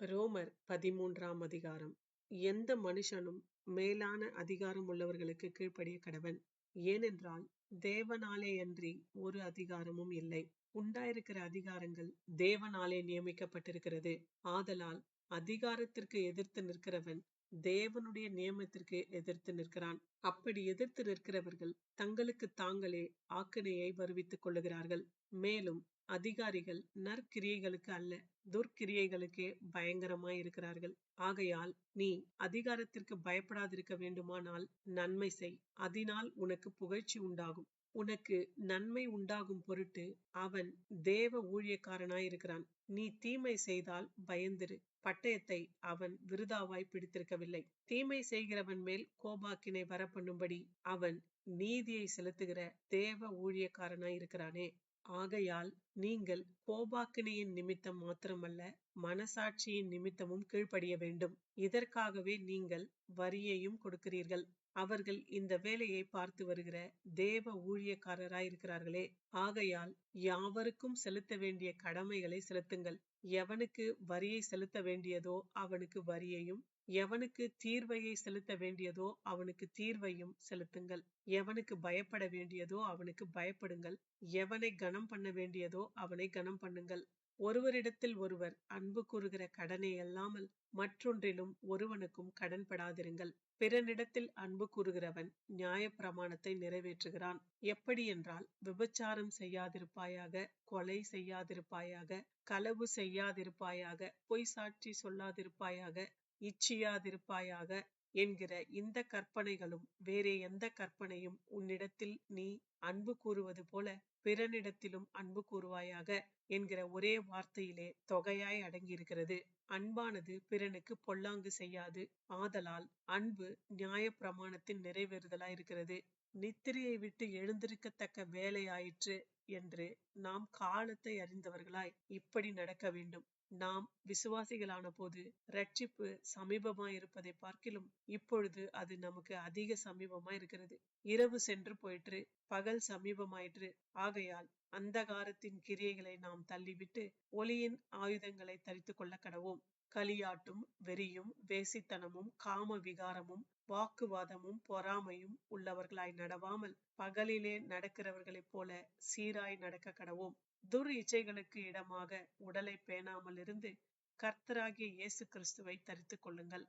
ரோமர் 13ஆம் அதிகாரம். எந்த மனுஷனும் மேலான அதிகாரம் உள்ளவர்களுக்கு கீழ்ப்படிய கடவன். ஏனென்றால் தேவனாலேயன்றி ஒரு அதிகாரமும் இல்லை. உண்டாயிருக்கிற அதிகாரங்கள் தேவனாலே நியமிக்கப்பட்டிருக்கிறது. ஆதலால் அதிகாரத்திற்கு எதிர்த்து நிற்கிறவன் தேவனுடைய நியமத்திற்கு எதிர்த்து நிற்கிறான். அப்படி எதிர்த்து நிற்கிறவர்கள் தங்களுக்கு தாங்களே ஆக்கினையை வருவித்துக் கொள்ளுகிறார்கள். மேலும் அதிகாரிகள் நற்கிரியைகளுக்கு அல்ல, துர்க்கிரியைகளுக்கே பயங்கரமாய் இருக்கிறார்கள். ஆகையால் நீ அதிகாரத்திற்கு பயப்படாதிருக்க வேண்டுமானால் நன்மை செய், அதனால் உனக்கு புகழ்ச்சி உண்டாகும். உனக்கு நன்மை உண்டாகும் பொருட்டு அவன் தேவ ஊழியக்காரனாய் இருக்கிறான். நீ தீமை செய்தால் பயந்திரு, பட்டயத்தை அவன் விருதாவாய் பிடித்திருக்கவில்லை. தீமை செய்கிறவன் மேல் கோபாக்கினை வரப்பண்ணும்படி அவன் நீதியை செலுத்துகிற தேவ ஊழியக்காரனாய் இருக்கிறானே. ஆகையால் நீங்கள் கோபாக்கினையின் நிமித்தம் மாத்திரமல்ல, மனசாட்சியின் நிமித்தமும் கீழ்ப்படிய வேண்டும். இதற்காகவே நீங்கள் வரியையும் கொடுக்கிறீர்கள். அவர்கள் இந்த வேலையை பார்த்து வருகிற தேவ ஊழியக்காரராயிருக்கிறார்களே. ஆகையால் யாவருக்கும் செலுத்த வேண்டிய கடமைகளை செலுத்துங்கள். எவனுக்கு வரியை செலுத்த வேண்டியதோ அவனுக்கு வரியையும், எவனுக்கு தீர்வையை செலுத்த வேண்டியதோ அவனுக்கு தீர்வையும் செலுத்துங்கள். எவனுக்கு பயப்பட வேண்டியதோ அவனுக்கு பயப்படுங்கள். எவனை கனம் பண்ண வேண்டியதோ அவனை கனம் பண்ணுங்கள். ஒருவரிடத்தில் ஒருவர் அன்பு கூறுகிற கடனே அல்லாமல் மற்றொன்றிலும் ஒருவனுக்கும் கடன்படாதிருங்கள். பிறனிடத்தில் அன்பு கூறுகிறவன் நியாய பிரமாணத்தை நிறைவேற்றுகிறான். எப்படி என்றால், விபச்சாரம் செய்யாதிருப்பாயாக, கொலை செய்யாதிருப்பாயாக, களவு செய்யாதிருப்பாயாக, பொய் சாட்சி சொல்லாதிருப்பாயாக, இச்சியாதிருப்பாயாக என்கிற இந்த கற்பனைகளும் வேறே எந்த கற்பனையும் உன்னிடத்தில் நீ அன்பு கூறுவது போல பிறனிடத்திலும் அன்பு கூறுவாயாக என்கிற ஒரே வார்த்தையிலே தொகையாய் அடங்கியிருக்கிறது. அன்பானது பிறனுக்கு பொல்லாங்கு செய்யாது. ஆதலால் அன்பு நியாய பிரமாணத்தின் நிறைவேறுதலாய் இருக்கிறது. நித்திரையை விட்டு எழுந்திருக்கத்தக்க வேலையாயிற்று என்று நாம் காலத்தை அறிந்தவர்களாய் இப்படி நடக்க வேண்டும். நாம் விசுவாசிகளான போது ரட்சிப்பு சமீபமாய் இருப்பதை பார்க்கிலும் இப்பொழுது அது நமக்கு அதிக சமீபமாய் இருக்கிறது. இரவு சென்று போயிற்று, பகல் சமீபமாயிற்று. ஆகையால் அந்தகாரத்தின் கிரியைகளை நாம் தள்ளிவிட்டு ஒளியின் ஆயுதங்களை தரித்து கொள்ள கடவோம். களியாட்டும் வெறியும் வேசித்தனமும் காம விகாரமும் வாக்குவாதமும் பொறாமையும் உள்ளவர்களாய் நடவாமல் பகலிலே நடக்கிறவர்களைப் போல சீராய் நடக்க கடவோம். துர் இச்சைகளுக்கு இடமாக உடலை பேணாமல் இருந்து கர்த்தராகிய இயேசு கிறிஸ்துவை தரித்து கொள்ளுங்கள்.